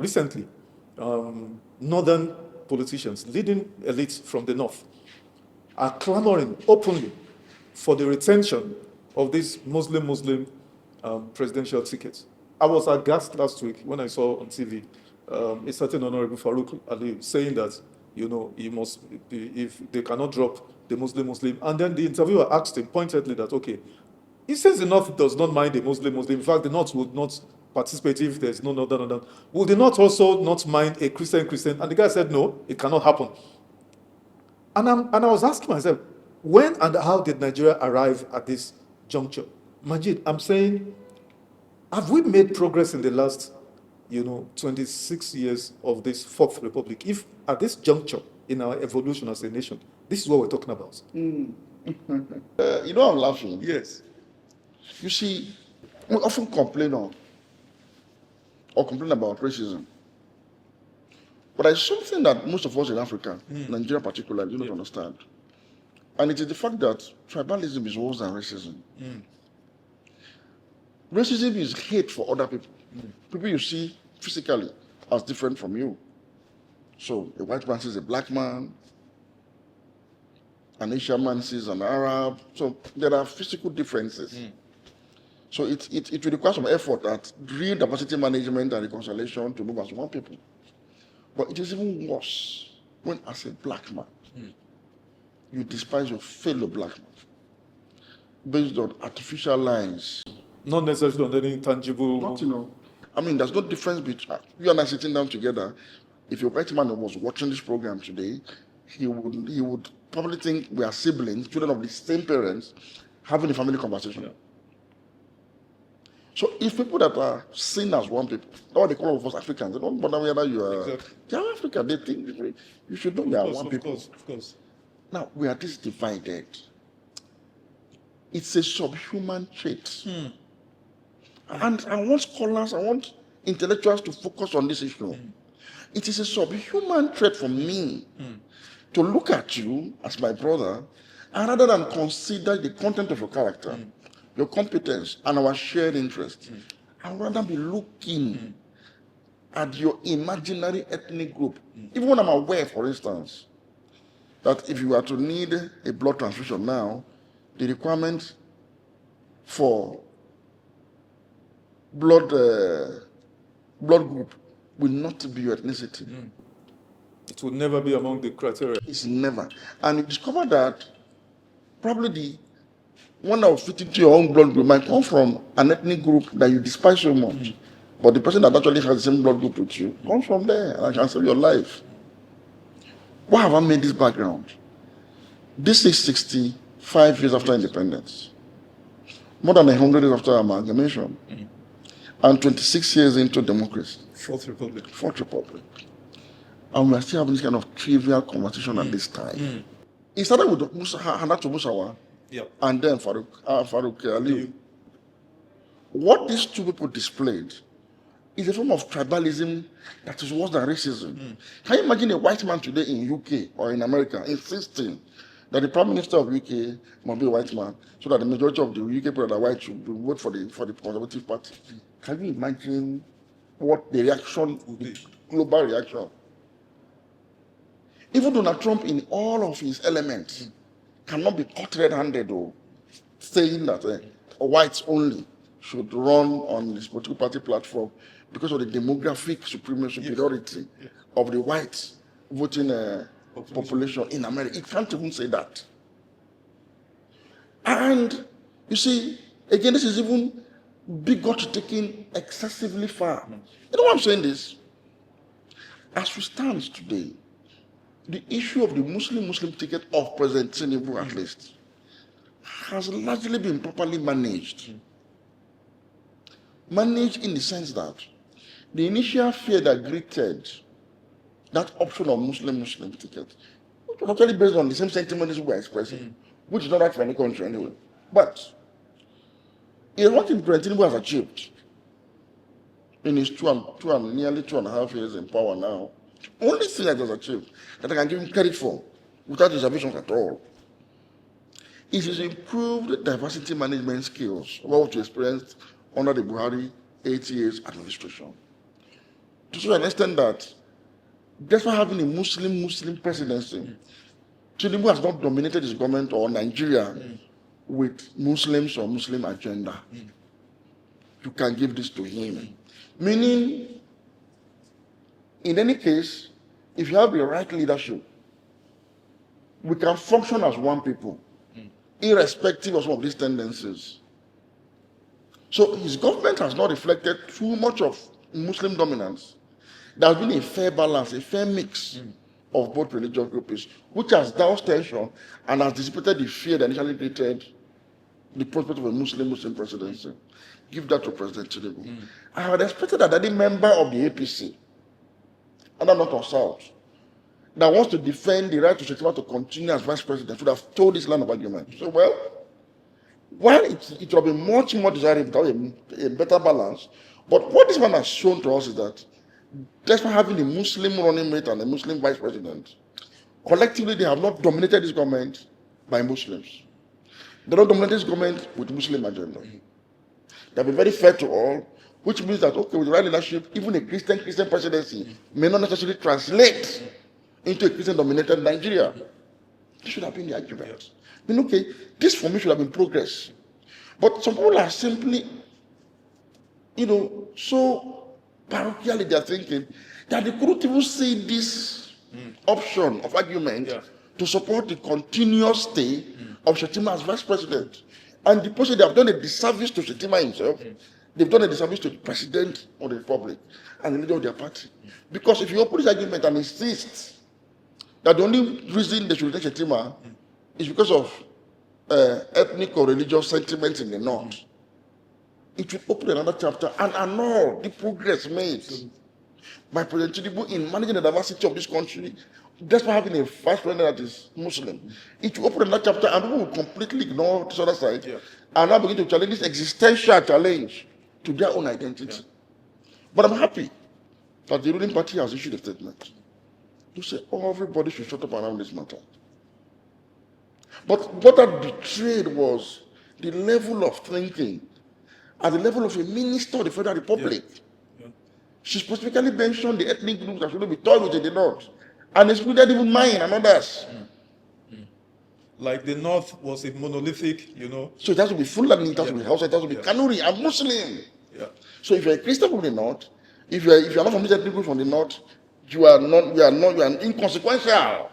Recently, northern politicians, leading elites from the north, are clamoring openly for the retention of these Muslim presidential tickets. I was aghast last week when I saw on TV a certain Honorable Farouk Ali saying that, he must, if they cannot drop the Muslim, and then the interviewer asked him pointedly that, okay, he says the North does not mind a Muslim. In fact, the North would not participate if there's no Northern. Would the North also not mind a Christian? And the guy said, no, it cannot happen. And I was asking myself, when and how did Nigeria arrive at this juncture? Majeed, I'm saying, have we made progress in the last, 26 years of this Fourth Republic? If at this juncture in our evolution as a nation, this is what we're talking about. I'm laughing. Yes. You see, we often complain about racism. But there's something that most of us in Africa, Nigeria particularly, do not understand. And it is the fact that tribalism is worse than racism. Racism is hate for other people. People you see physically as different from you. So a white man sees a black man, an Asian man sees an Arab. So there are physical differences. So it will require some effort at real diversity management and reconciliation to move as one people. But it is even worse when, as a black man, you despise your fellow black man based on artificial lines. Not necessarily on any tangible. I mean, there's no difference between you and I sitting down together. If a white man was watching this program today, he would probably think we are siblings, children of the same parents, having a family conversation. Yeah. So if people that are seen as one people, that's what they call all of us Africans, they don't bother whether you are African, they think you should know we are one people. Of course. Now, we are this divided. It's a subhuman trait. And I want scholars, I want intellectuals to focus on this issue. It is a subhuman trait for me to look at you as my brother, and rather than consider the content of your character, your competence, and our shared interest, I'd rather be looking at your imaginary ethnic group. Even when I'm aware, for instance, that if you were to need a blood transfusion now, the requirement for blood group will not be your ethnicity. It will never be among the criteria. It's never. And you discover that probably the one that will fit into your own blood group might come from an ethnic group that you despise so much. But the person that actually has the same blood group with you comes from there and can save your life. Why have I made this background? This is 65 years after independence. More than 100 years after amalgamation. And 26 years into democracy. Fourth Republic. And we are still having this kind of trivial conversation at this time. It started with Hannatu Musawa and then Farouk Ali. What these two people displayed is a form of tribalism that is worse than racism. Can you imagine a white man today in UK or in America insisting that the Prime Minister of UK must be a white man so that the majority of the UK people that are white should vote for the Conservative Party? Can you imagine what the reaction would be? Global reaction. Even Donald Trump, in all of his elements, cannot be caught red-handed saying that whites only should run on this political party platform because of the demographic superiority of the white voting population in America. It can't even say that. And you see, again, this is even bigot taken excessively far. You know why I'm saying this? As we stand today, the issue of the Muslim ticket of President Tinubu, at least, has largely been properly managed. Managed in the sense that the initial fear that greeted that option of Muslim ticket, which was actually based on the same sentiments we were expressing, which is not right for any country anyway. But it is what President Tinubu has achieved in his nearly 2.5 years in power now. Only thing that he has achieved that I can give him credit for, without reservations at all, is his improved diversity management skills, what we experienced under the Buhari 8 years administration. to such an extent that despite having a Muslim presidency, Tinubu has not dominated his government or Nigeria with Muslims or Muslim agenda. You can give this to him. Meaning, in any case, if you have the right leadership, we can function as one people, irrespective of some of these tendencies. So his government has not reflected too much of Muslim dominance. There has been a fair balance, a fair mix of both religious groups, which has doused tension and has dissipated the fear that initially created the prospect of a Muslim presidency. Give that to President Tinubu. I had expected that any member of the APC, and I'm not on South, that wants to defend the right to Shetima to continue as vice president should have told this line of argument. So, well, while it would have been much more desirable to have a better balance, but what this man has shown to us is that despite having a Muslim running mate and a Muslim vice president, collectively they have not dominated this government by Muslims. They don't dominate this government with Muslim agenda. They have been very fair to all, which means that, okay, with the right leadership, even a Christian presidency may not necessarily translate into a Christian-dominated Nigeria. This should have been the argument. I mean, okay, this for me should have been progress. But some people are simply, so parochially they are thinking that they couldn't even see this option of argument to support the continuous stay of Shetima as vice president. And the person, they have done a disservice to Shetima himself. They've done a disservice to the president of the republic and the leader of their party. Because if you open this argument and insist that the only reason they should reject Shetima is because of ethnic or religious sentiments in the north, it will open another chapter and annul the progress made by President Tinubu in managing the diversity of this country, despite having a vice president that is Muslim. It will open another chapter and people will completely ignore this other side and now begin to challenge this existential challenge to their own identity. But I'm happy that the ruling party has issued a statement to say, everybody should shut up around this matter. But what that betrayed was the level of thinking at the level of a minister of the Federal Republic. She specifically mentioned the ethnic groups that should be told with in the north and excluded even mine and others. Like the north was a monolithic, So it has to be Fulani, it has to be Hausa, it has to be Kanuri, and Muslim. So if you're a Christian from the north, if you're not from this ethnic group from the north, you are inconsequential.